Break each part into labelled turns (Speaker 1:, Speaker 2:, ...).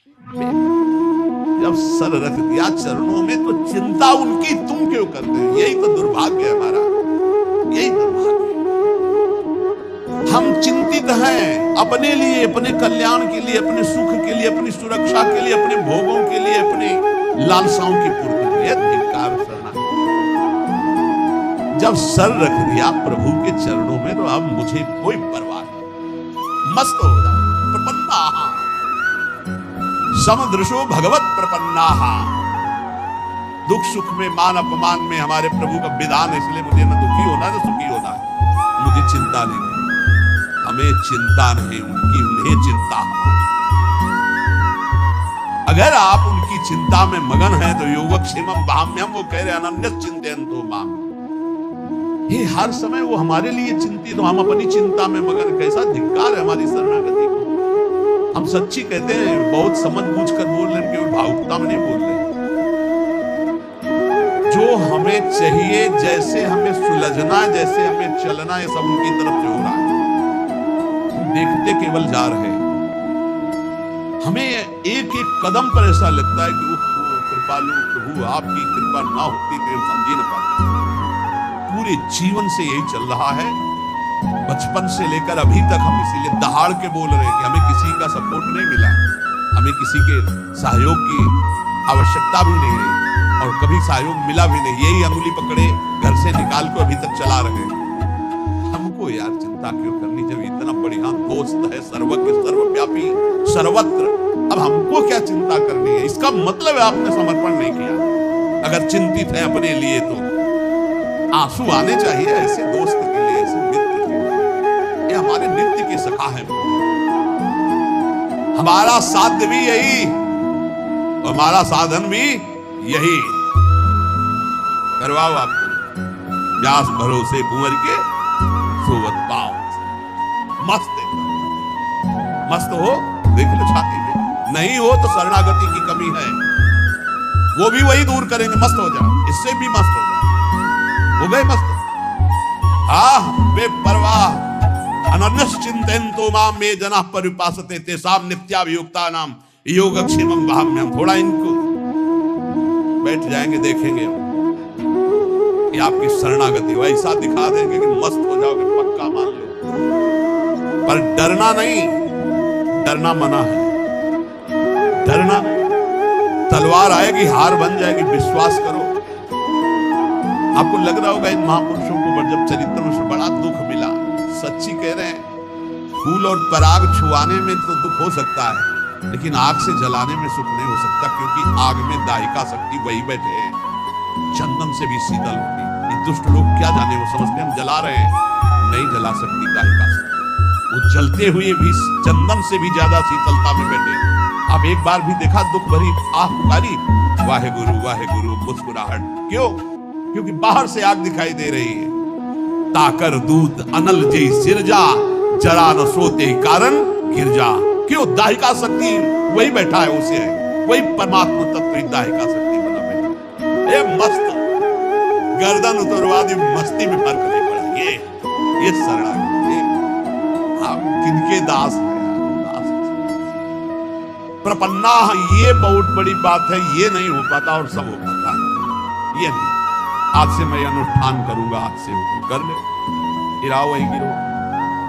Speaker 1: जब सर रख दिया चरणों में तो चिंता उनकी तुम क्यों करते हो? यही तो दुर्भाग्य है हमारा, यही दुर्भाग्य। हम चिंतित हैं अपने लिए, अपने कल्याण के लिए, अपने सुख के लिए, अपनी सुरक्षा के लिए, अपने भोगों के लिए, अपने लालसाओं की पूर्ति के लिए। धिक्कार शरणागति। जब सर रख दिया प्रभु के चरणों में तो अब मुझे कोई परवाह नहीं, मस्त हो जाओ। प्रपन्नाहा समदृशो भगवत प्रपन्नाहा। दुख सुख में, मान अपमान में हमारे प्रभु का विधान है, इसलिए मुझे न दुखी होना न सुखी होना है। मुझे चिंता नहीं, हमें चिंता नहीं उनकी, उन्हें चिंता। अगर आप उनकी चिंता में मगन हैं तो योगक्षेमम भाम्यम, वो कह रहे अनन्यः चिन्तयन्तो माम्। ये हर समय वो हमारे लिए चिंतित, तो हम अपनी चिंता में मगन। कैसा धिक्कार है हमारी शरणागति को। हम सच्ची कहते हैं, बहुत समझ बूझ कर बोल रहे हैं, केवल भावुकता में नहीं बोल रहे। जो हमें चाहिए, जैसे हमें सुलझना, जैसे हमें चलना, ये सब उनकी तरफ से हो रहा है। देखते केवल जा रहे। हमें एक एक कदम पर ऐसा लगता है कि कृपालु प्रभु, आपकी कृपा ना होती तो समझ ही न पाते। पूरे जीवन से यही चल रहा है, बचपन से लेकर अभी तक हम इसीलिए दहाड़ के बोल रहे हैं कि हमें किसी का सपोर्ट नहीं मिला, हमें किसी के सहयोग की आवश्यकता भी नहीं रही और कभी सहयोग मिला भी नहीं। यही अंगुली पकड़े घर से निकाल को अभी तक चला रहे हैं। हमको यार चिंता क्यों करनी जब इतना बढ़िया दोस्त है, सर्वज्ञ सर्वव्यापी सर्वत्र। अब हमको क्या चिंता करनी है? इसका मतलब है आपने समर्पण नहीं किया। अगर चिंतित है अपने लिए तो आंसू आने चाहिए ऐसे दोस्त के लिए, ऐसे मित्र के लिए। ये हमारे नित्य के सखा है, हमारा साध्य भी यही, हमारा साधन भी यही। करवाओ आपको व्यास भरोसे कुंवर के सोवत पाओ। मस्त मस्त हो, देख लो छाती में। नहीं हो तो शरणागति की कमी है, वो भी वही दूर करेंगे। मस्त हो जाओ, इससे भी मस्त हो जाओ। हो गए मस्त। बेपरवाह। अनन्यः चिन्तयन्तो माम् ये जनाः पर्युपासते तेषां नित्याभियुक्ता नाम योगक्षेमम भाम्यम। थोड़ा इनको बैठ जाएंगे, देखेंगे कि आपकी शरणागति वैसा दिखा देंगे कि मस्त हो जाओगे, पक्का मान लो। पर डरना नहीं, डरना मना है। डरना नहीं, तलवार आएगी हार बन जाएगी। विश्वास करो। आपको लग रहा होगा इन महापुरुषों को जब चरित्र में बड़ा दुख मिला, सच्ची कह रहे हैं। फूल और पराग छुआने में तो दुख हो सकता है, लेकिन आग से जलाने में सुख नहीं हो सकता, क्योंकि आग में दाहिका शक्ति वही बैठे हैं। चंदन से भी शीतल होती। दुष्ट लोग क्या जाने, वो समझते हम जला रहे हैं, नहीं जला सकती दाहिका शक्ति। वो जलते हुए भी चंदन से भी ज्यादा शीतलता में बैठे। अब एक बार भी देखा दुख भरी आह पुकारी, वाहे गुरु मुस्कुराहट। क्यों? क्योंकि बाहर से आग दिखाई दे रही है। ताकर दूत अनल जय सिरजा, जरा न सोते कारण गिरजा। क्यों? दाहिका शक्ति वही बैठा है, उसे है वही परमात्मा तत्व ही दाहिका शक्ति बना बैठा। ये मस्त गर्दन उतरवा दी, मस्ती में फर्क नहीं पड़ा। ये शरणागति। हम किनके दास हैं? प्रपन्ना, ये बहुत बड़ी बात है। ये नहीं हो पाता और सब हो पाता है। ये नहीं, आज से मैं अनुष्ठान करूंगा, आज से कर ले। गिराओ वही गिरो,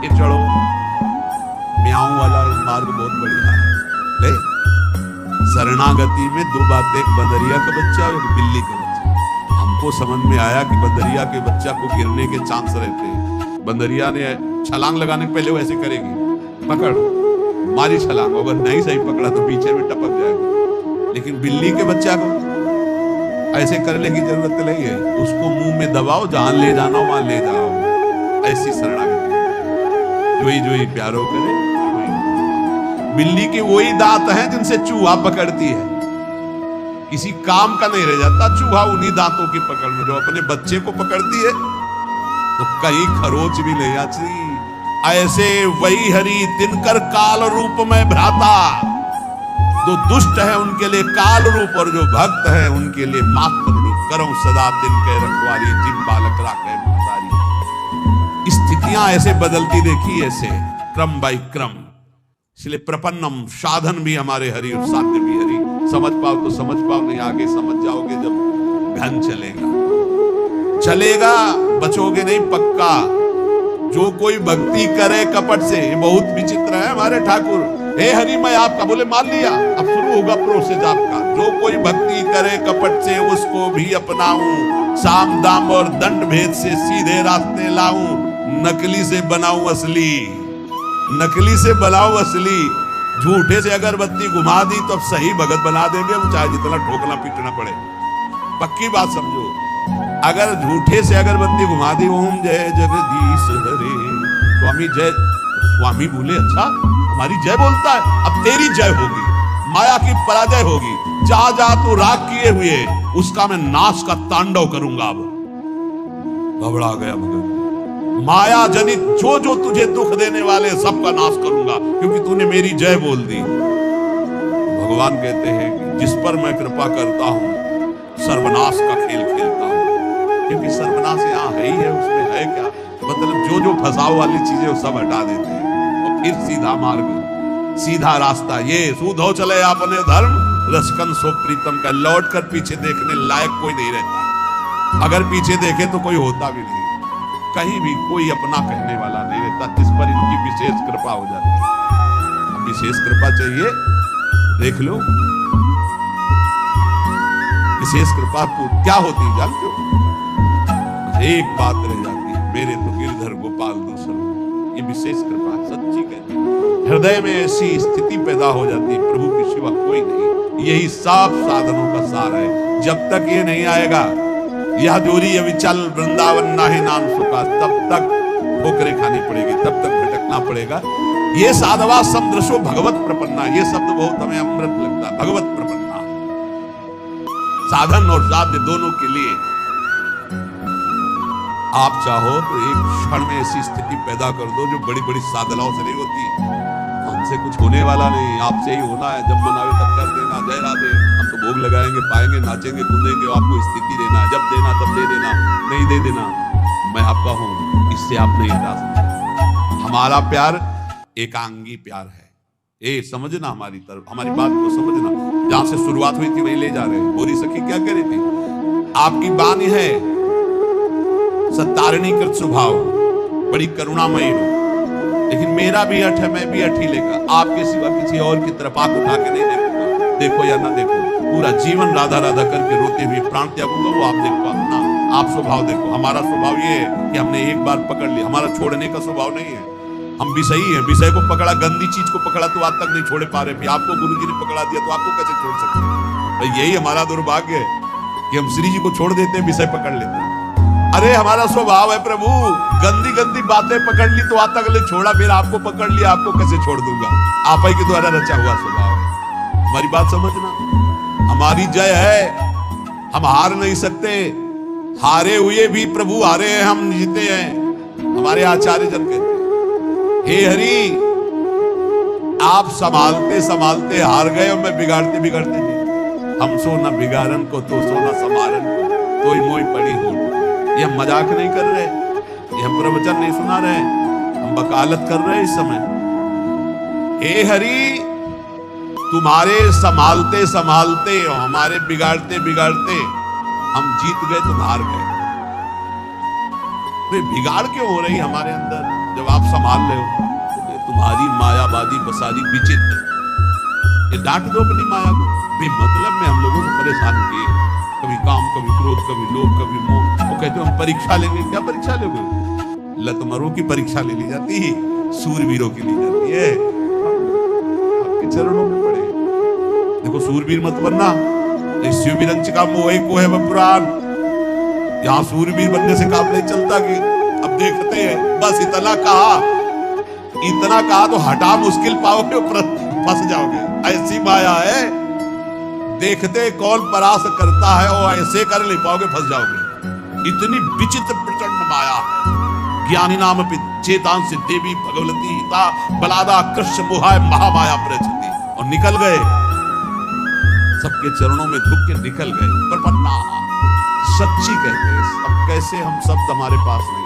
Speaker 1: ये चढ़ो। म्याऊं वाला मार्ग बहुत बढ़िया है। ले शरणागति में दो बातें, एक बंदरिया का बच्चा और एक बिल्ली का बच्चा। हमको समझ में आया कि बंदरिया के बच्चा को गिरने के चांस रहते हैं। बंदरिया ने छलांग लगाने के पहले वो ऐसे करेगी, पकड़ मारी छलांग, अगर नहीं सही पकड़ा तो पीछे में टपक जाएगा। लेकिन बिल्ली के बच्चा को ऐसे करने की जरूरत नहीं है, उसको मुंह में दबाओ, जहां ले जाना वहां ले जाओ। ऐसी शरणागति जो ही प्यारो करे। बिल्ली के वही दांत हैं जिनसे चूहा पकड़ती है, किसी काम का नहीं रह जाता चूहा उन्हीं दांतों की पकड़ में। जो अपने बच्चे को पकड़ती है तो कहीं खरोच भी नहीं आती। ऐसे वही हरि दिनकर काल रूप में भ्राता। जो दुष्ट है उनके लिए काल रूप, और जो भक्त है उनके लिए मात्र रूप। करो सदा दिन के रखवाली, जिन बालक राखे महतारी। स्थितियां ऐसे बदलती देखी, ऐसे क्रम बाय क्रम इसलिए प्रपन्नम, साधन भी हमारे हरि और साध्य भी हरि। समझ पाओ तो समझ पाओ, नहीं आगे समझ जाओगे जब घन चलेगा, बचोगे नहीं पक्का। जो कोई भक्ति करे कपट से, ये बहुत विचित्र है हमारे ठाकुर। हे हरि मैं आपका, बोले मान लिया, अब शुरू होगा प्रोसेस आपका। जो कोई भक्ति करे कपट से उसको भी अपनाऊं, साम दाम और दंड भेद से सीधे रास्ते लाऊं, नकली से बनाऊं असली, नकली से बनाऊं असली। झूठे से अगरबत्ती घुमा दी तो अब सही भगत बना देंगे, वो चाहे जितना ठोकना पीटना पड़े। पक्की बात समझो, अगर झूठे से अगरबत्ती घुमा दी, ओम जय जगदीश हरे स्वामी जय, स्वामी बोले अच्छा हमारी जय बोलता है, अब तेरी जय होगी, माया की पराजय होगी। जा जा तू राग किए हुए, उसका मैं नाश का तांडव करूंगा। अब घबरा गया मगर, माया जनित जो जो तुझे दुख देने वाले सबका नाश करूंगा, क्योंकि तूने मेरी जय बोल दी। भगवान कहते हैं कि जिस पर मैं कृपा करता हूं सर्वनाश का खेल खेलता हूं, क्योंकि सर्वनाश यहाँ है ही है, उसमें है क्या, मतलब जो जो फसाव वाली चीजें वो सब हटा देते हैं और फिर सीधा मार्ग, सीधा रास्ता। ये सूधो चले आपने धर्म, रसकन सो प्रीतम का। लौट कर पीछे देखने लायक कोई नहीं रहता, अगर पीछे देखे तो कोई होता भी नहीं, कहीं भी कोई अपना कहने वाला नहीं रहता, जिस पर इनकी विशेष कृपा हो जाती है। विशेष कृपा चाहिए, देख लो विशेष कृपा क्या होती है जानते हो? एक बात रह जाती है, मेरे तो गिरधर गोपाल दूसरों, ये विशेष कृपा सच्ची कहती है। हृदय में ऐसी स्थिति पैदा हो जाती है, प्रभु के सिवा कोई नहीं। यही सब साधनों का सार है। जब तक ये नहीं आएगा, यह दूरी अविचल वृंदावन नाहि नाम सुखा, तब तक ठोकरें खानी पड़ेगी, तब तक भटकना पड़ेगा। ये साधवा समदृशो भगवत प्रपन्ना, ये शब्द बहुत हमें अमृत लगता है। भगवत प्रपन्ना, साधन और साध्य दोनों के लिए आप चाहो तो एक क्षण में ऐसी स्थिति पैदा कर दो जो बड़ी बड़ी साधनाओं से नहीं होती। हमसे कुछ होने वाला नहीं, आपसे ही होना है। जब मन आवे तब कर देना, जय राधे। हम तो भोग लगाएंगे, पाएंगे, नाचेंगे, कूदेंगे, आपको स्थिति देना है, जब देना तब दे देना, नहीं दे देना। मैं आपका हूं, इससे आप नहीं हटा सकते। हमारा प्यार एकांगी प्यार है। ए समझना, हमारी तरफ हमारी बात को समझना। जहां से शुरुआत हुई थी वहीं ले जा रहे हैं। गोरी सखी क्या कह रही थी? आपकी बानी है सत्तारिणी कृत स्वभाव, बड़ी करुणामयी हो, लेकिन मेरा भी हठ है, मैं भी हठ ही लेकर आपके सिवा किसी और की तरफ आंख उठा के नहीं देखूंगा। देखो या ना देखो, पूरा जीवन राधा राधा करके रोते हुए प्राण त्यागूंगा, वो आप देखो अपना, आप स्वभाव देखो। हमारा स्वभाव ये है कि हमने एक बार पकड़ लिया, हमारा छोड़ने का स्वभाव नहीं है। हम भी सही है, विषय को पकड़ा, गंदी चीज को पकड़ा तो आज तक नहीं छोड़े पा रहे। आपको गुरु जी ने पकड़ा दिया तो आपको कैसे छोड़ सकते हैं? भाई यही हमारा दुर्भाग्य है कि हम श्री जी को छोड़ देते हैं, विषय पकड़ लेते हैं। अरे हमारा स्वभाव है प्रभु, गंदी गंदी बातें पकड़ ली तो आज तक नहीं छोड़ा, फिर आपको पकड़ लिया, आपको कैसे छोड़ दूंगा? आप ही के द्वारा रचा हुआ स्वभाव है। हमारी बात समझना, हमारी जय है, हम हार नहीं सकते। हारे हुए भी प्रभु हारे हैं, हम जीते हैं। हमारे आचार्य जन कहते हैं, हे हरि आप संभालते संभालते हार गए और मैं बिगाड़ते बिगाड़ते नहीं। हम सो न बिगाड़न को तो सो न संभालन को, तो मोई पड़ी हो। ये हम मजाक नहीं कर रहे, ये हम प्रवचन नहीं सुना रहे, हम वकालत कर रहे हैं इस समय। हे हरि तुम्हारे संभालते संभालते और हमारे बिगाड़ते बिगाड़ते हम जीत गए, तुम हार गए। तो बिगाड़ क्यों हो रही हमारे अंदर जब आप संभाल रहे हो? तो तुम्हारी मायावादी बसारी विचित्र। ये डांट दो अपनी माया को, बेमतलब में हम लोगों को परेशान किए, कभी काम, कभी क्रोध, कभी लोभ, कभी मोह। वो कहते हो हम परीक्षा लेंगे। क्या परीक्षा लोगे? लतमरों की परीक्षा ले ली जाती है, सूरवीरों की ली जाती है। आपके चरणों में पड़े। देखो सूरवीर मत बनना, शिववीरंच का मोह को है पुराण। यहाँ सूरवीर बनने से काम नहीं चलता कि अब देखते हैं, बस इतना कहा तो हटा मुश्किल पाओगे, फंस जाओगे। ऐसी माया है, देखते कौन परास करता है और ऐसे कर नहीं पाओगे, फंस जाओगे। इतनी विचित्र प्रचंड माया है। ज्ञानी नाम चेतांश देवी भगवती हिता बलादा कृष्ण मोहाय महामाया प्रचति। और निकल गए, सबके चरणों में झुक के निकल गए। प्रपन्ना सच्ची कहते हैं। अब कैसे हम शब्द हमारे पास नहीं,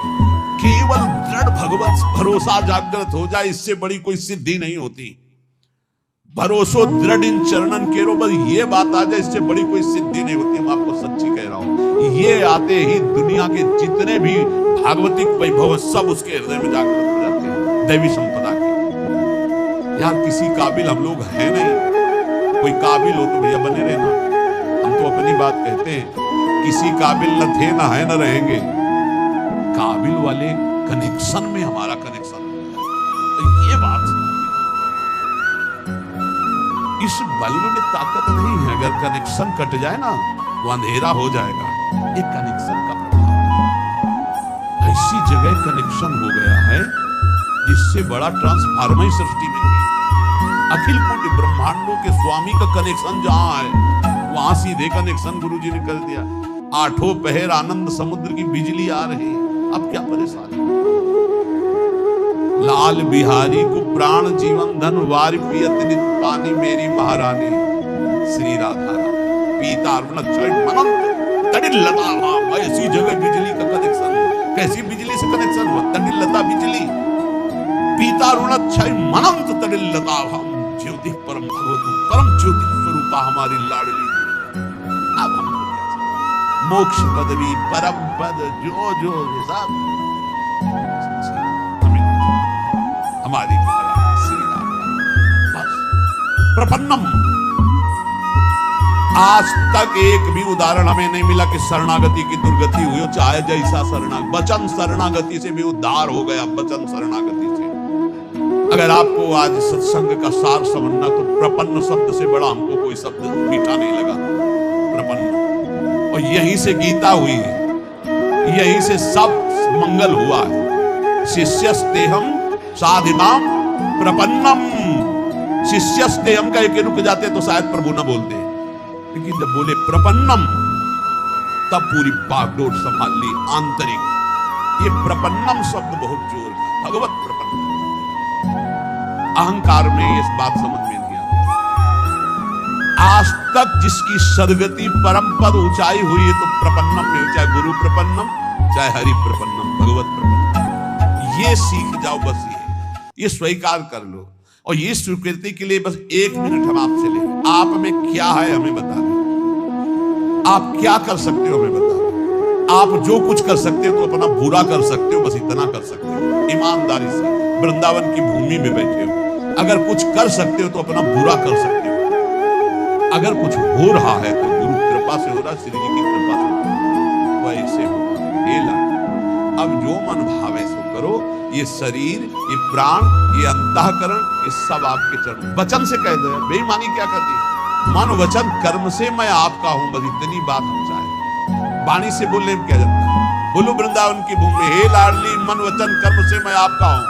Speaker 1: केवल दृढ़ भगवत भरोसा जागृत हो जाए, इससे बड़ी कोई सिद्धि नहीं होती। भरोसो दृढ़ इन चरणन केरो। बस ये बात आ जाए, इससे बड़ी कोई सिद्धि नहीं होती। मैं आपको सच्ची कह रहा हूं, ये आते ही दुनिया के जितने भी भागवतिक वैभव सब उसके हृदय में जागृत हो जाते हैं, दैवी संपदा के। यार किसी काबिल हम लोग हैं नहीं, कोई काबिल हो तो भैया बने रहना। हम तो अपनी बात कहते हैं, किसी काबिल न थे न है न रहेंगे। काबिल वाले कनेक्शन में हमारा कनेक्शन है, तो ये बात, इस बल्ब में ताकत नहीं है। अगर कनेक्शन कट जाए ना तो अंधेरा हो जाएगा। एक कनेक्शन का प्रभाव, ऐसी जगह कनेक्शन हो गया है जिससे बड़ा ट्रांसफार्मर सृष्टि में नहीं। अखिल कोटि ब्रह्मांडों के स्वामी का कनेक्शन जहां है वहां सीधे कनेक्शन गुरुजी ने कर दिया। आठों पहर आनंद समुद्र की बिजली आ रही है, अब क्या परेशानी। लाल बिहारी को प्राण जीवन धन वारि पियत नित पानी मेरी महारानी श्री राधा पीता मनंत तड़िल्लता। ऐसी जगह बिजली का कनेक्शन, कैसी बिजली से कनेक्शन हुआ? तड़िल्लता बिजली। पीता क्षय मनंत तड़िल्लता हम ज्योति परम भगवत परम ज्योति स्वरूपा हमारी लाडली। अब हम मोक्ष पदवी परम पद जो जो सब हमारी श्री राम बस प्रपन्नम। आज तक एक भी उदाहरण हमें नहीं मिला कि शरणागति की दुर्गति हुई हो, चाहे जैसा वचन शरणागति से भी उद्धार हो गया। वचन शरणागति से अगर आपको आज सत्संग का सार समझना तो प्रपन्न शब्द से बड़ा हमको कोई शब्द मीठा नहीं लगा। प्रपन्न, और यहीं से गीता हुई है, यहीं से सब मंगल हुआ है। शिष्यस्तेहम साधिमाम प्रपन्नम। शिष्यस्तेहम कह के रुक जाते तो शायद प्रभु न बोलते, लेकिन जब बोले प्रपन्नम तब पूरी बागडोर संभाल ली आंतरिक। ये प्रपन्नम शब्द बहुत जोर का, भगवत प्रपन्न। अहंकार में इस बात समझ में नहीं आती। आज तक जिसकी सदगति परम पद ऊंचाई हुई है तो प्रपन्नम में, चाहे गुरु प्रपन्नम चाहे हरि प्रपन्नम, भगवत प्रपन्नम। ये सीख जाओ, बस ये स्वीकार कर लो। और ये स्वीकृति के लिए बस 1 मिनट हम आपसे लें। आप में क्या है हमें बता दें, आप क्या कर सकते हो हमें बता दें। आप जो कुछ कर सकते हो तो अपना बुरा कर सकते हो, बस इतना कर सकते हो ईमानदारी से। वृंदावन की भूमि में बैठे हो, अगर कुछ कर सकते हो तो अपना बुरा कर सकते हो। अगर कुछ हो रहा है तो गुरु कृपा से हो रहा, श्री जी की कृपा से वैसे हो। अब जो मन भावे सो करो। ये शरीर, ये प्राण, ये अंतःकरण, ये सब आपके चरण। वचन से कह दो, बेईमानी क्या कर दी। मन वचन कर्म से मैं आपका हूं, बस इतनी बात हम चाहे। वाणी से बोलने में क्या जाता है। बोलो वृंदावन की भूमि, हे लाडली मन वचन कर्म से मैं आपका हूं।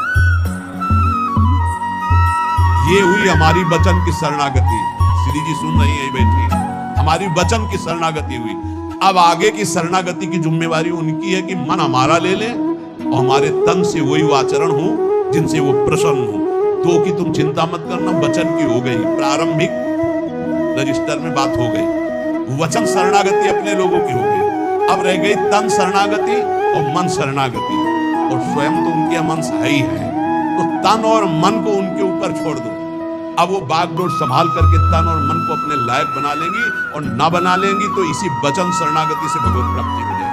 Speaker 1: ये हुई हमारी वचन की शरणागति। श्री जी सुन रही है बैठी, हमारी वचन की शरणागति हुई। अब आगे की शरणागति की जिम्मेवारी उनकी है कि मन हमारा ले ले और हमारे तन से वही आचरण हो जिनसे वो प्रसन्न हो। तो कि तुम चिंता मत करना, वचन की हो गई, प्रारंभिक रजिस्टर में बात हो गई। वचन शरणागति अपने लोगों की हो गई। अब रह गई तन शरणागति और मन शरणागति, और स्वयं तो उनके मन है ही है, तो तन और मन को उनके ऊपर छोड़ दो। अब वो बागडोर संभाल करके तन और मन को अपने लायक बना लेंगी, और ना बना लेंगी तो इसी वचन शरणागति से भगवत प्राप्ति हो जाएगी।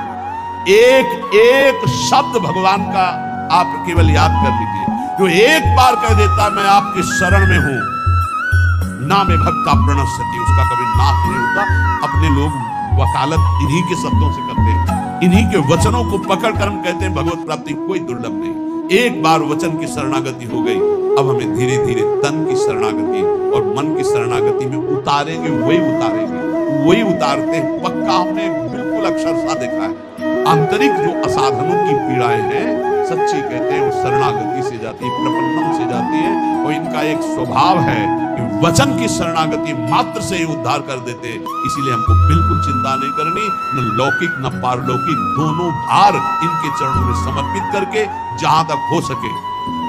Speaker 1: एक एक शब्द भगवान का आप केवल याद कर लीजिए। जो एक बार कह देता मैं आपके शरण में हूं, ना में भक्ता प्रणश्यति, उसका कभी नाश नहीं होता। अपने लोग वकालत इन्हीं के शब्दों से करते हैं, इन्हीं के वचनों को पकड़ कर हम कहते हैं भगवत प्राप्ति कोई दुर्लभ नहीं। एक बार वचन की शरणागति हो गई, अब हमें धीरे धीरे तन की शरणागति और मन की शरणागति में उतारेंगे, वही उतारते हैं। पक्का हमने बिल्कुल अक्षरशः देखा है। आंतरिक जो असाधनों की पीड़ाएं हैं, सच्ची कहते हैं वो शरणागति से जाती है, प्रपन्नम से जाती है। और इनका एक स्वभाव है कि वचन की शरणागति मात्र से ही उद्धार कर देते हैं। इसीलिए हमको बिल्कुल चिंता नहीं करनी, न लौकिक न पारलौकिक, दोनों भार इनके चरणों में समर्पित करके जहां तक हो सके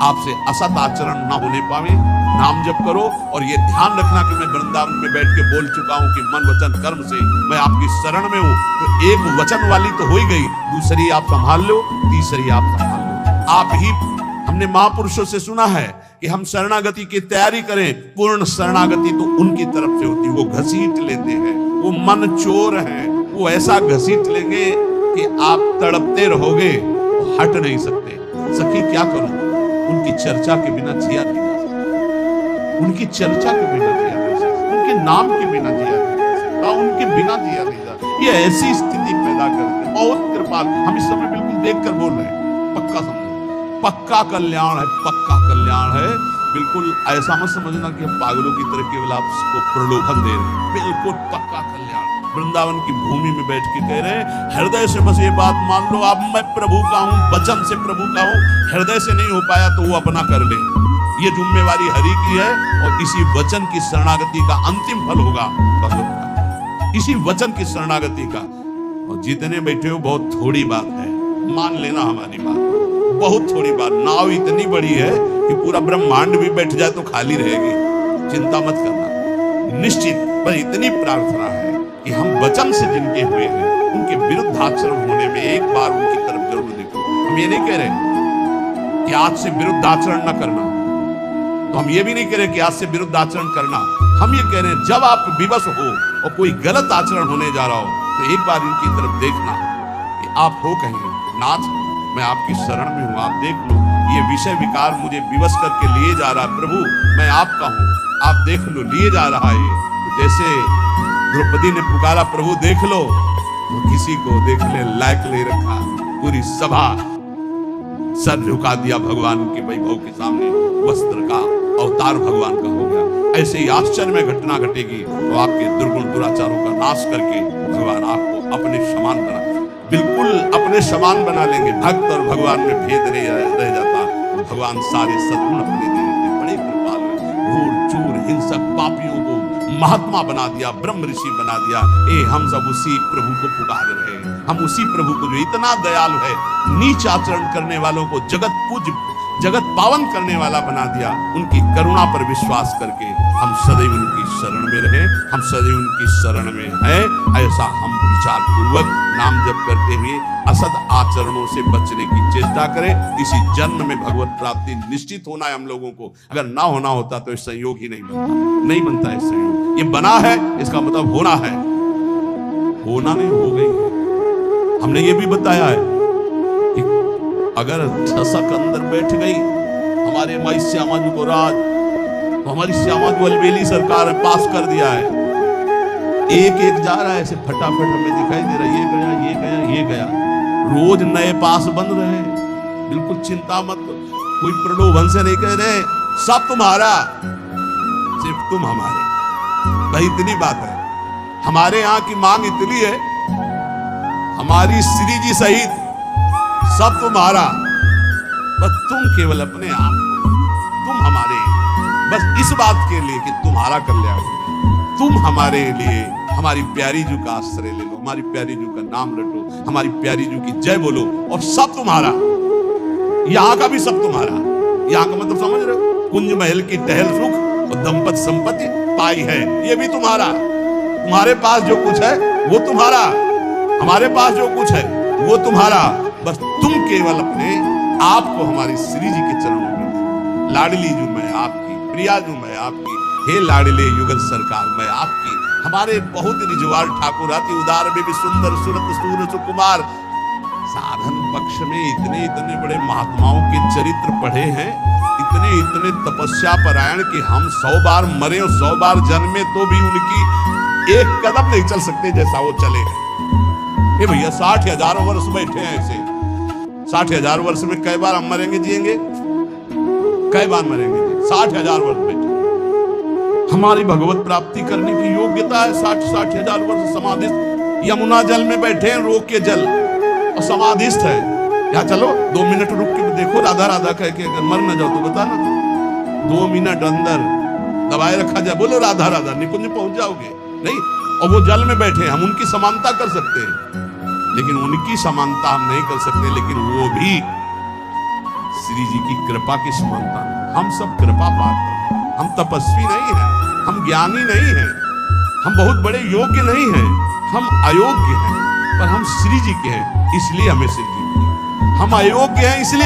Speaker 1: आपसे असत आचरण न होने पावे, नाम जप करो। और ये ध्यान रखना कि मैं वृंदावन में बैठ के बोल चुका हूं कि मन वचन कर्म से मैं आपकी शरण में हूं। तो एक वचन वाली तो हो ही गई, दूसरी आप संभाल लो, तीसरी आप संभाल लो। आप ही, हमने महापुरुषों से सुना है कि हम शरणागति की तैयारी करें, पूर्ण शरणागति तो उनकी तरफ से होती है। वो घसीट लेते हैं, वो मन चोर हैं, वो ऐसा घसीट लेंगे कि आप तड़पते रहोगे, हट नहीं सकते। सखी क्या करूं, उनकी चर्चा के बिना जिया नहीं जा सकता, उनकी चर्चा के बिना जिया नहीं जा सकता, उनके नाम के बिना जिया नहीं जा सकता, उनके बिना जिया नहीं जा सकता। ये ऐसी स्थिति पैदा करते हैं। बहुत कृपाल, हम इस समय बिल्कुल देखकर बोल रहे हैं, पक्का समझो, पक्का कल्याण है, पक्का कल्याण है। बिल्कुल ऐसा मत समझना कि हम पागलों की तरह केवल आपको प्रलोभन दे रहे हैं, बिल्कुल पक्का कल्याण। वृंदावन की भूमि में बैठ के कह रहे हैं, हृदय से बस ये बात मान लो, अब मैं प्रभु का हूं, वचन से प्रभु का हूं। हृदय से नहीं हो पाया तो वो अपना कर ले, ये जिम्मेवारी हरि की है। और इसी वचन की शरणागति का अंतिम फल होगा भगवत का, इसी वचन की शरणागति का। और जितने बैठे हो बहुत थोड़ी बात है, मान लेना हमारी बात, बहुत थोड़ी बात। नाव इतनी बड़ी है कि पूरा ब्रह्मांड भी बैठ जाए तो खाली रहेगी, चिंता मत करना, निश्चित। पर इतनी प्रार्थना है कि हम वचन से जिनके हुए हैं उनके विरुद्ध आचरण होने में एक बार उनकी तरफ जरूर देखो। हम ये नहीं कह रहे कि आज से विरुद्ध आचरण न करना, तो हम ये भी नहीं कह रहे कि आज से विरुद्ध आचरण करना। हम ये कह रहे हैं जब आप विवश हो और कोई गलत आचरण होने जा रहा हो तो एक बार इनकी तरफ देखना कि आप हो कहेंगे, नाथ मैं आपकी शरण में हूं, आप देख लो, ये विषय विकार मुझे विवश करके लिए जा रहा है, प्रभु मैं आपका हूं, आप देख लो, लिए जा रहा है। तो जैसे द्रौपदी ने पुकारा, प्रभु देख लो, तो किसी को देखने लायक नहीं रखा, पूरी सभा सर झुका दिया भगवान के वैभव के सामने, वस्त्र का अवतार भगवान का हो गया। ऐसे ही आश्चर्य में घटना घटेगी तो आपके दुर्गुण दुराचारों का नाश करके भगवान आपको अपने समान बना, बिल्कुल अपने समान बना लेंगे। भक्त और भगवान में भेद नहीं रह जाता। भगवान सारे सद्गुण अपने दे देते, बड़े कृपाल हैं। घोर चूर हिंसक पापियों को महात्मा बना दिया, ब्रह्म ऋषि बना दिया। हम सब उसी प्रभु को पुकार रहे हैं, हम उसी प्रभु को जो इतना दयालु है, नीच आचरण करने वालों को जगत पूज जगत पावन करने वाला बना दिया। उनकी करुणा पर विश्वास करके हम सदैव उनकी शरण में रहे, हम सदैव उनकी शरण में हैं। ऐसा हम विचार पूर्वक नाम जप करते हुए असद आचरणों से बचने की चेष्टा करें। इसी जन्म में भगवत प्राप्ति निश्चित होना है हम लोगों को। अगर ना होना होता तो ये संयोग ही नहीं बनता, नहीं बनता है संयोग। ये बना है इसका मतलब होना है, होना नहीं हो गई है। हमने ये भी बताया है कि अगर ठसक अंदर बैठ गई हमारे माई श्यामा जी को राज, तो हमारी श्यामा जी अलबेली सरकार ने पास कर दिया है। एक एक जा रहा है ऐसे फटाफट, हमें दिखाई दे रहा है, ये गया ये गया ये गया। रोज नए पास बन रहे हैं, बिल्कुल चिंता मत करो। कोई प्रलोभन से नहीं कह रहे सब तुम्हारा, सिर्फ तुम हमारे। भाई इतनी बात है, हमारे यहाँ की मांग इतनी है, हमारी श्री जी सहित सब तुम्हारा, बस तुम केवल अपने आप, तुम हमारे, बस इस बात के लिए कि तुम्हारा कल्याण, तुम हमारे लिए हमारी प्यारी जू का आश्रय ले लो, हमारी प्यारी जू का नाम रटो, हमारी प्यारी जू की जय बोलो, और सब तुम्हारा। यहाँ का भी सब तुम्हारा। यहाँ का मतलब समझ रहे हो, कुंज महल की टहल सुख और दंपत संपत्ति पाई है, ये भी तुम्हारा। तुम्हारे पास जो कुछ है वो तुम्हारा, हमारे पास जो कुछ है वो तुम्हारा। बस तुम केवल अपने आप को हमारी श्री जी के चरणों में, लाडली जू मैं आपकी, प्रिया जू मैं आपकी, हे लाडले युगल सरकार मैं आपकी। हमारे बहुत रिजवाल ठाकुर अति उदार में भी सुंदर सुरत सूर सुकुमार। साधन पक्ष में इतने इतने बड़े महात्माओं के चरित्र पढ़े हैं, इतने इतने तपस्या परायण कि हम 100 बार मरे और 100 बार जन्मे तो भी उनकी एक कदम नहीं चल सकते जैसा वो चले हैं। ये भैया 60,000 वर्ष बैठे हैं ऐसे, 60,000 वर्ष में कई बार हम मरेंगे जिएंगे, कई बार मरेंगे, 60,000 वर्ष बैठे। हमारी भगवत प्राप्ति करने की योग्यता है 60,000 वर्ष समाधिस्थ। यमुना जल में बैठे हैं, रोक के जल, और समाधिस्थ है। यहाँ चलो 2 मिनट रुक के देखो, राधा राधा कह के अगर मर न जाओ तो बताना, 2 मिनट अंदर दबाए रखा जाए, बोलो राधा राधा, निकुंज पहुंच जाओगे नहीं। और वो जल में बैठे, हम उनकी समानता कर सकते हैं, लेकिन उनकी समानता हम नहीं कर सकते, लेकिन वो भी श्री जी की कृपा की समानता। हम सब कृपा पात्र, हम तपस्वी नहीं हैं, हम ज्ञानी नहीं हैं, हम बहुत बड़े योग्य नहीं हैं, हम अयोग्य हैं, पर हम श्री जी के हैं, इसलिए हमें श्री जी मिले। हम अयोग्य हैं इसलिए